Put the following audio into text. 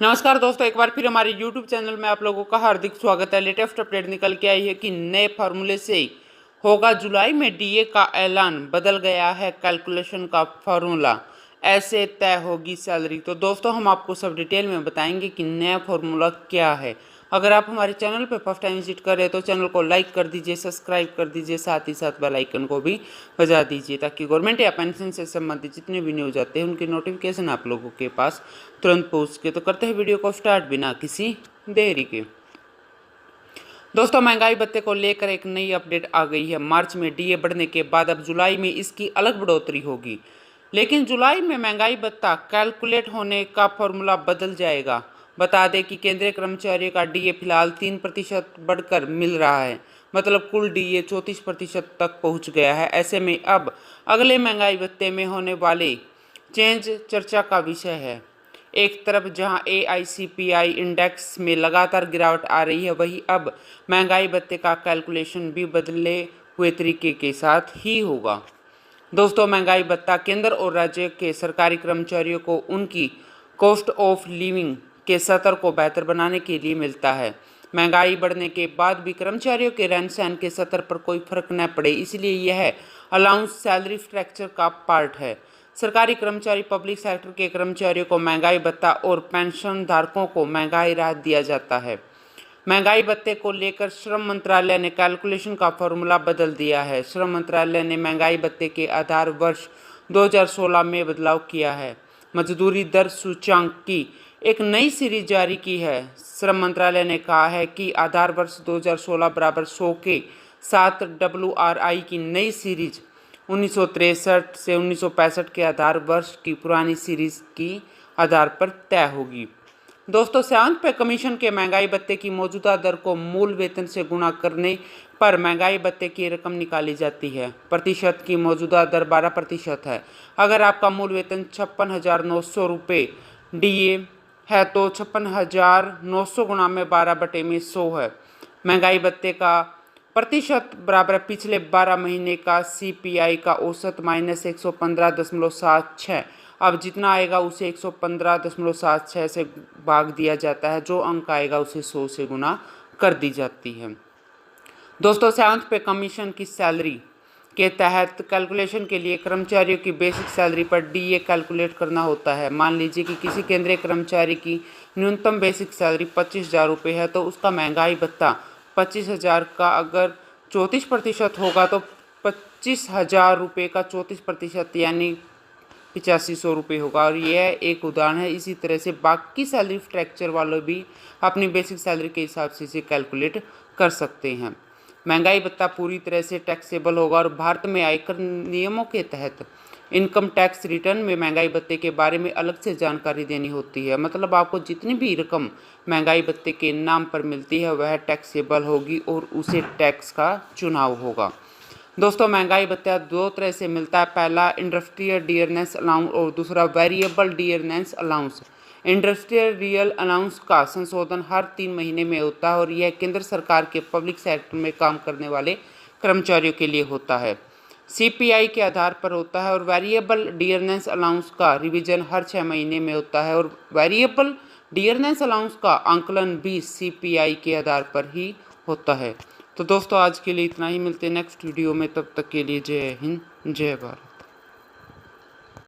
नमस्कार दोस्तों, एक बार फिर हमारे YouTube चैनल में आप लोगों का हार्दिक स्वागत है। लेटेस्ट अपडेट निकल के आई है कि नए फार्मूले से होगा जुलाई में डीए का ऐलान, बदल गया है कैलकुलेशन का फार्मूला, ऐसे तय होगी सैलरी। तो दोस्तों हम आपको सब डिटेल में बताएंगे कि नया फार्मूला क्या है। अगर आप हमारे चैनल पर फर्स्ट टाइम विजिट कर रहे हैं तो चैनल को लाइक कर दीजिए, सब्सक्राइब कर दीजिए, साथ ही साथ बेल आइकन को भी बजा दीजिए ताकि गवर्नमेंट या पेंशन से संबंधित जितने भी न्यूज आते हैं उनकी नोटिफिकेशन आप लोगों के पास तुरंत पहुँच सके। तो करते हैं वीडियो को स्टार्ट बिना किसी देरी के। दोस्तों महंगाई भत्ते को लेकर एक नई अपडेट आ गई है। मार्च में डीए बढ़ने के बाद अब जुलाई में इसकी अलग बढ़ोतरी होगी, लेकिन जुलाई में महंगाई भत्ता कैलकुलेट होने का फॉर्मूला बदल जाएगा। बता दें कि केंद्रीय कर्मचारियों का डीए फिलहाल 3% बढ़कर मिल रहा है, मतलब कुल डीए 34% तक पहुंच गया है। ऐसे में अब अगले महंगाई भत्ते में होने वाले चेंज चर्चा का विषय है। एक तरफ जहां AICPI इंडेक्स में लगातार गिरावट आ रही है, वहीं अब महंगाई भत्ते का कैलकुलेशन भी बदले हुए तरीके के साथ ही होगा। दोस्तों महंगाई भत्ता केंद्र और राज्य के सरकारी कर्मचारियों को उनकी कॉस्ट ऑफ लिविंग के स्तर को बेहतर बनाने के लिए मिलता है। महंगाई बढ़ने के बाद भी कर्मचारियों के रहन सहन के स्तर पर कोई फर्क न पड़े, इसलिए यह अलाउंस सैलरी स्ट्रक्चर का पार्ट है। सरकारी कर्मचारी, पब्लिक सेक्टर के कर्मचारियों को महंगाई भत्ता और पेंशन धारकों को महंगाई राहत दिया जाता है। महंगाई भत्ते को लेकर श्रम मंत्रालय ने कैलकुलेशन का फॉर्मूला बदल दिया है। श्रम मंत्रालय ने महंगाई भत्ते के आधार वर्ष 2016 में बदलाव किया है। मजदूरी दर सूचांक की एक नई सीरीज जारी की है। श्रम मंत्रालय ने कहा है कि आधार वर्ष 2016 बराबर 100 के साथ WRI की नई सीरीज 1963 से 1965 के आधार वर्ष की पुरानी सीरीज की आधार पर तय होगी। दोस्तों 7 पे कमीशन के महंगाई भत्ते की मौजूदा दर को मूल वेतन से गुणा करने पर महंगाई भत्ते की रकम निकाली जाती है। प्रतिशत की मौजूदा दर 12% है। अगर आपका मूल वेतन 56,900 रुपये डीए है तो 56,900 गुणा में 12/100 है। महंगाई भत्ते का प्रतिशत बराबर पिछले 12 महीने का CPI का औसत माइनस 115.76। अब जितना आएगा उसे 115.76 से भाग दिया जाता है, जो अंक आएगा उसे 100 से गुना कर दी जाती है। दोस्तों 7 पे कमीशन की सैलरी के तहत कैलकुलेशन के लिए कर्मचारियों की बेसिक सैलरी पर डीए कैलकुलेट करना होता है। मान लीजिए कि किसी केंद्रीय कर्मचारी की न्यूनतम बेसिक सैलरी 25,000 रुपये है, तो उसका महंगाई भत्ता 25,000 का अगर 34% होगा तो 25,000 रुपये का 34% यानी 8500 रुपये होगा। और यह एक उदाहरण है। इसी तरह से बाकी सैलरी स्ट्रक्चर वाले भी अपनी बेसिक सैलरी के हिसाब से इसे कैलकुलेट कर सकते हैं। महंगाई भत्ता पूरी तरह से टैक्सेबल होगा और भारत में आयकर नियमों के तहत इनकम टैक्स रिटर्न में महंगाई भत्ते के बारे में अलग से जानकारी देनी होती है। मतलब आपको जितनी भी रकम महंगाई भत्ते के नाम पर मिलती है वह टैक्सेबल होगी और उसे टैक्स का चुनाव होगा। दोस्तों महंगाई भत्ता 2 तरह से मिलता है। पहला इंडस्ट्रियल डियरनेस अलाउंस और दूसरा variable dearness allowance. Industrial real allowance का संशोधन हर 3 महीने में होता है और यह केंद्र सरकार के पब्लिक सेक्टर में काम करने वाले कर्मचारियों के लिए होता है। CPI के आधार पर होता है और वेरिएबल डियरनेस अलाउंस का रिवीजन हर 6 महीने में होता है और वेरिएबल डियरनेस अलाउंस का आंकलन भी CPI के आधार पर ही होता है। तो दोस्तों आज के लिए इतना ही, मिलते हैं नेक्स्ट वीडियो में। तब तक के लिए जय हिंद, जय भारत।